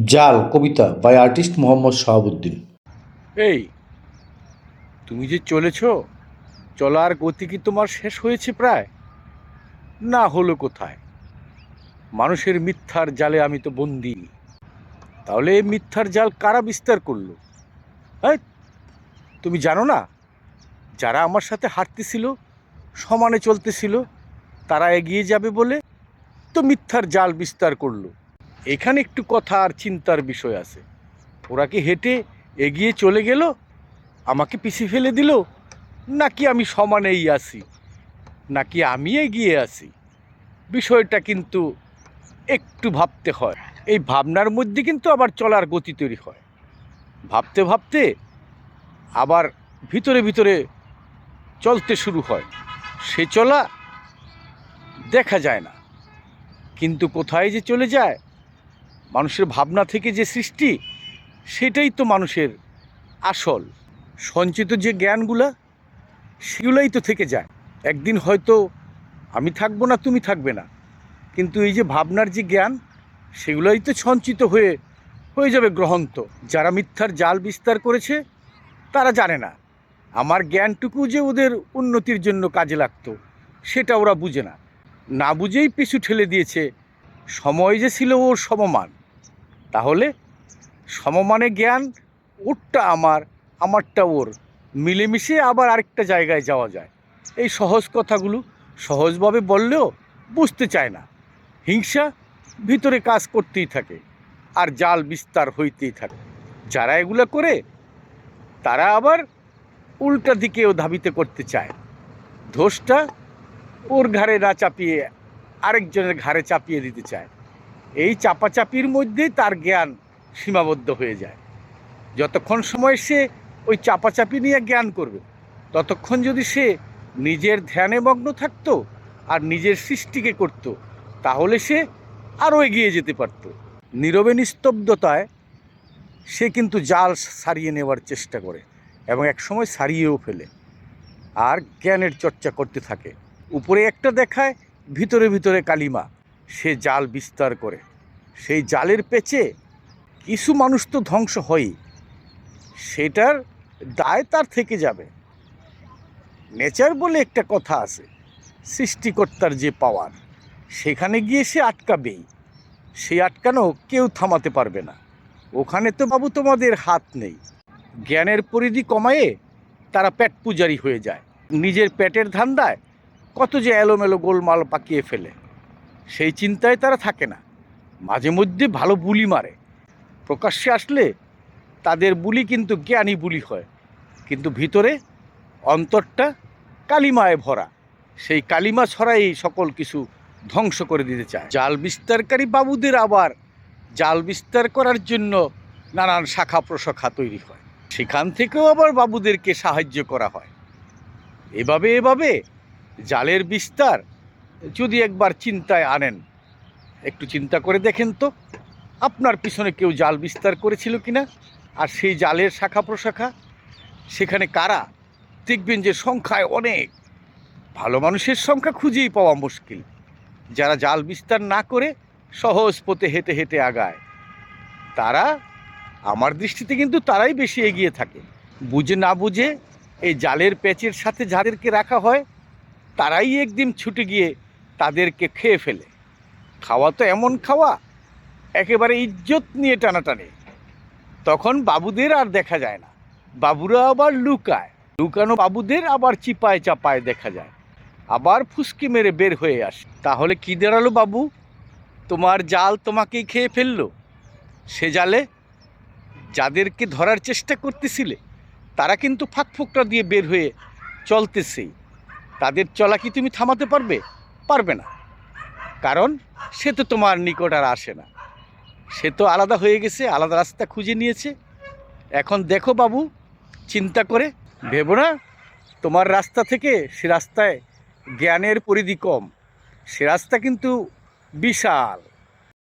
জাল কবিতা by artist Mohammad Shahabuddin. এই, তুমি যে চলেছ, চলার গতি কি তোমার শেষ হয়েছে প্রায়? না হলো কোথায়? মানুষের মিথ্যার জালে আমি তো বন্দি। তাহলে এই মিথ্যার জাল কারা বিস্তার করলো? এই, তুমি জানো না, যারা আমার সাথে হাঁটতেছিল, সমানে চলতেছিল, তারা এগিয়ে যাবে বলে তো মিথ্যার জাল বিস্তার করলো। এখানে একটু কথা আর চিন্তার বিষয় আছে। ওরা কি হেঁটে এগিয়ে চলে গেল, আমাকে পিছিয়ে ফেলে দিল, নাকি আমি সমানেই আছি, নাকি আমি এগিয়ে আছি? বিষয়টা কিন্তু একটু ভাবতে হয়। এই ভাবনার মধ্যে কিন্তু আবার চলার গতি তৈরি হয়। ভাবতে ভাবতে আবার ভিতরে ভিতরে চলতে শুরু হয়। সে চলা দেখা যায় না, কিন্তু কোথায় যে চলে যায়। মানুষের ভাবনা থেকে যে সৃষ্টি, সেটাই তো মানুষের আসল। সঞ্চিত যে জ্ঞানগুলা, সেগুলোই তো থেকে যায়। একদিন হয়তো আমি থাকবো না, তুমি থাকবে না, কিন্তু এই যে ভাবনার যে জ্ঞান, সেগুলোই তো সঞ্চিত হয়ে হয়ে যাবে গ্রহন্ত। যারা মিথ্যার জাল বিস্তার করেছে, তারা জানে না আমার জ্ঞানটুকু যে ওদের উন্নতির জন্য কাজে লাগতো, সেটা ওরা বুঝে না। না বুঝেই পিছু ঠেলে দিয়েছে। সময় যে ছিল ওর সমমান, তাহলে সমমানে জ্ঞান, ওরটা আমার, আমারটা ওর, মিলেমিশে আবার আরেকটা জায়গায় যাওয়া যায়। এই সহজ কথাগুলো সহজভাবে বললেও বুঝতে চায় না। হিংসা ভিতরে কাজ করতেই থাকে, আর জাল বিস্তার হইতেই থাকে। যারা এগুলো করে, তারা আবার উল্টা দিকেও ধাবিত করতে চায়। দোষটা ওর ঘাড়ে না চাপিয়ে আরেকজনের ঘাড়ে চাপিয়ে দিতে চায়। এই চাপাচাপির মধ্যেই তার জ্ঞান সীমাবদ্ধ হয়ে যায়। যতক্ষণ সময় সে ওই চাপাচাপি নিয়ে জ্ঞান করবে, ততক্ষণ যদি সে নিজের ধ্যানে মগ্ন থাকতো আর নিজের সৃষ্টিকে করত, তাহলে সে আরও এগিয়ে যেতে পারত। নীরবে নিস্তব্ধতায় সে কিন্তু জাল সারিয়ে নেওয়ার চেষ্টা করে, এবং একসময় সারিয়েও ফেলে। আর জ্ঞানের চর্চা করতে থাকে। উপরে একটা দেখায়, ভিতরে ভিতরে কালিমা। সে জাল বিস্তার করে। সেই জালের পেচে কিছু মানুষ তো ধ্বংস হয়ই, সেটার দায় তার থেকে যাবে। নেচার বলে একটা কথা আছে, সৃষ্টিকর্তার যে পাওয়ার, সেখানে গিয়ে সে আটকাবেই। সেই আটকানো কেউ থামাতে পারবে না। ওখানে তো বাবু তোমাদের হাত নেই। জ্ঞানের পরিধি কমায়ে তারা পেট পূজারি হয়ে যায়। নিজের পেটের ধান্দায় কত যে এলোমেলো গোলমাল পাকিয়ে ফেলে, সেই চিন্তায় তারা থাকে না। মাঝে মধ্যে ভালো বুলি মারে, প্রকাশ্যে আসলে তাদের বুলি কিন্তু জ্ঞানী বুলি হয়, কিন্তু ভিতরে অন্তরটা কালিমায় ভরা। সেই কালিমা ছড়াই সকল কিছু ধ্বংস করে দিতে চায়। জাল বিস্তারকারী বাবুদের আবার জাল বিস্তার করার জন্য নানান শাখা প্রশাখা তৈরি হয়, সেখান থেকেও আবার বাবুদেরকে সাহায্য করা হয়। এভাবে এভাবে জালের বিস্তার যদি একবার চিন্তায় আনেন, একটু চিন্তা করে দেখেন তো, আপনার পিছনে কেউ জাল বিস্তার করেছিল কিনা, আর সেই জালের শাখা প্রশাখা সেখানে কারা। দেখবেন যে সংখ্যায় অনেক, ভালো মানুষের সংখ্যা খুঁজেই পাওয়া মুশকিল। যারা জাল বিস্তার না করে সহজ পথে হেঁটে হেঁটে আগায়, তারা, আমার দৃষ্টিতে কিন্তু তারাই বেশি এগিয়ে থাকে। বুঝে না বুঝে এই জালের প্যাচের সাথে যাদেরকে রাখা হয়, তারাই একদিন ছুটে গিয়ে তাদেরকে খেয়ে ফেলে। খাওয়া তো এমন খাওয়া, একেবারে ইজ্জত নিয়ে টানাটানি। তখন বাবুদের আর দেখা যায় না, বাবুরা আবার লুকায়। লুকানো বাবুদের আবার চিপায় চাপায় দেখা যায়, আবার ফুসকি মেরে বের হয়ে আসে। তাহলে কি দাঁড়ালো বাবু? তোমার জাল তোমাকেই খেয়ে ফেললো। সে জালে যাদেরকে ধরার চেষ্টা করতেছিলে, তারা কিন্তু ফাঁক ফোকরা দিয়ে বের হয়ে চলতেছেই। তাদের চলা কি তুমি থামাতে পারবে? পারবে না, কারণ সে তো তোমার নিকট আর আসে না। সে তো আলাদা হয়ে গেছে, আলাদা রাস্তা খুঁজে নিয়েছে। এখন দেখো বাবু, চিন্তা করে ভেবো না তোমার রাস্তা থেকে সে রাস্তায় জ্ঞানের পরিধি কম, সে রাস্তা কিন্তু বিশাল।